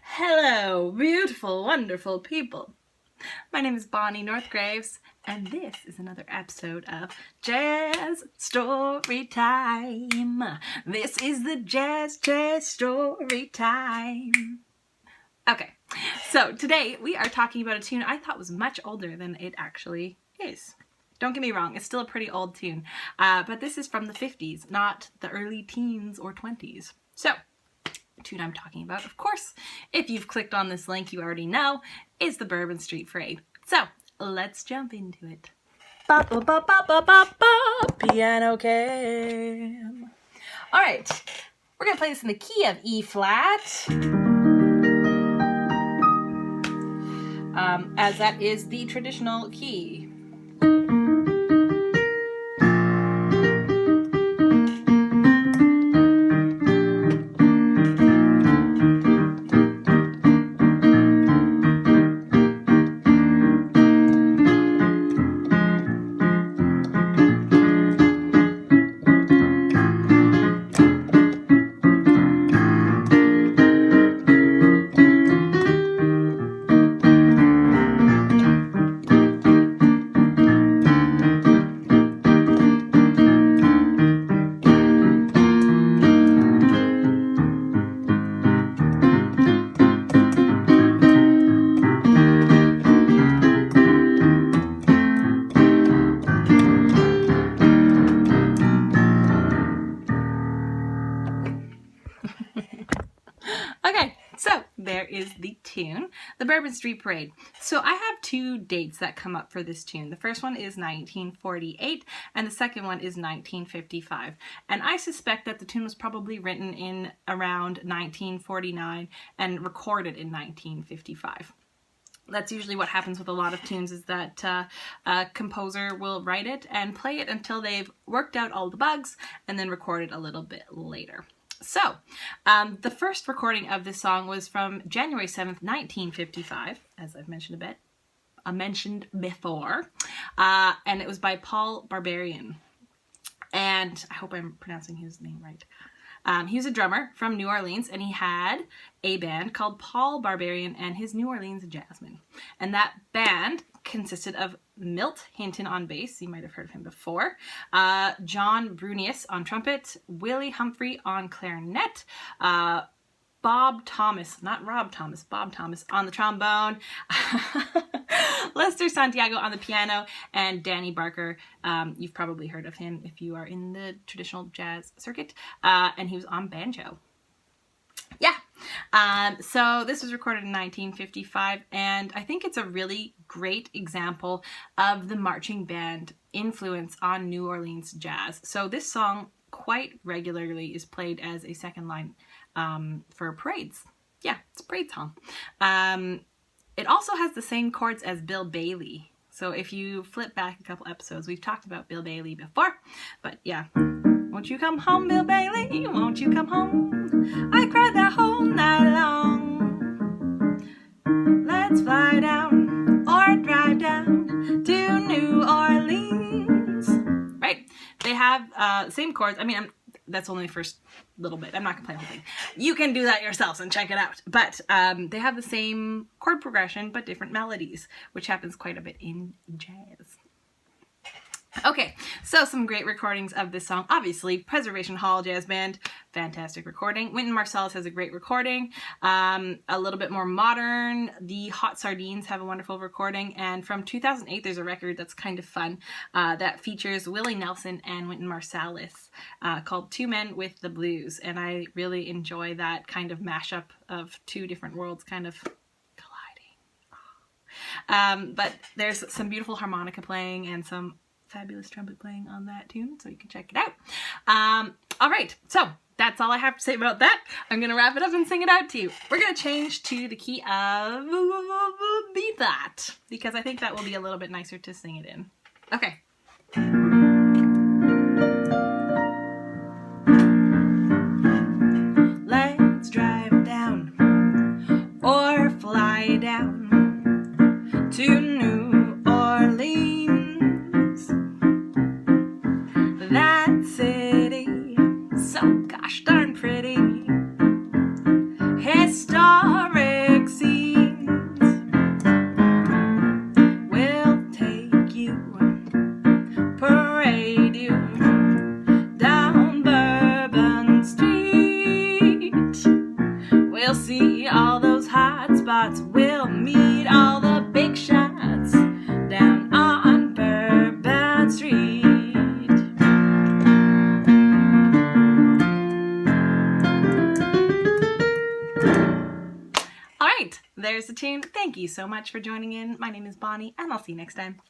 Hello, beautiful, wonderful people. My name is Bonnie Northgraves, and this is another episode of Jazz Story Time. This is the Jazz Story Time. Okay, so today we are talking about a tune I thought was much older than it actually is. Don't get me wrong, it's still a pretty old tune, but this is from the 50s, not the early teens or 20s. So, the tune I'm talking about, of course, if you've clicked on this link, you already know, is the Bourbon Street Parade. So, let's jump into it. Ba ba ba ba ba ba ba, piano cam. All right, we're gonna play this in the key of E flat, as that is the traditional key. Okay, so there is the tune, the Bourbon Street Parade. So I have two dates that come up for this tune. The first one is 1948, and the second one is 1955. And I suspect that the tune was probably written in around 1949 and recorded in 1955. That's usually what happens with a lot of tunes, is that a composer will write it and play it until they've worked out all the bugs and then record it a little bit later. So, the first recording of this song was from January 7th, 1955, as I've mentioned before, and it was by Paul Barbarian, and I hope I'm pronouncing his name right. He was a drummer from New Orleans, and he had a band called Paul Barbarian and his New Orleans Jazzmen, and that band consisted of Milt Hinton on bass, you might have heard of him before, John Brunius on trumpet, Willie Humphrey on clarinet, Bob Thomas, not Rob Thomas, Bob Thomas on the trombone, Lester Santiago on the piano, and Danny Barker. You've probably heard of him if you are in the traditional jazz circuit, and he was on banjo. Yeah. So this was recorded in 1955, and I think it's a really great example of the marching band influence on New Orleans jazz. So this song quite regularly is played as a second line for parades. Yeah, it's a parade song. It also has the same chords as Bill Bailey. So if you flip back a couple episodes, we've talked about Bill Bailey before, but yeah. Won't you come home, Bill Bailey? Won't you come home? I cried the whole night long. Let's fly down or drive down to New Orleans. Right? They have same chords. I mean, that's only the first little bit. I'm not going to play the whole thing. You can do that yourselves and check it out. But they have the same chord progression, but different melodies, which happens quite a bit in jazz. Okay, so some great recordings of this song. Obviously, Preservation Hall Jazz Band, fantastic recording. Wynton Marsalis has a great recording. A little bit more modern, the Hot Sardines have a wonderful recording. And from 2008, there's a record that's kind of fun that features Willie Nelson and Wynton Marsalis called Two Men with the Blues. And I really enjoy that kind of mashup of two different worlds kind of colliding. But there's some beautiful harmonica playing and some fabulous trumpet playing on that tune, so you can check it out. All right, so that's all I have to say about that. I'm going to wrap it up and sing it out to you. We're going to change to the key of B flat, because I think that will be a little bit nicer to sing it in. Okay. Let's drive down or fly down to New Orleans. That city, so gosh darn pretty, historic. we do. Down Bourbon Street, we'll see all those hot spots. We'll meet all the big shots down on Bourbon Street. All right, there's the tune. Thank you so much for joining in. My name is Bonnie, and I'll see you next time.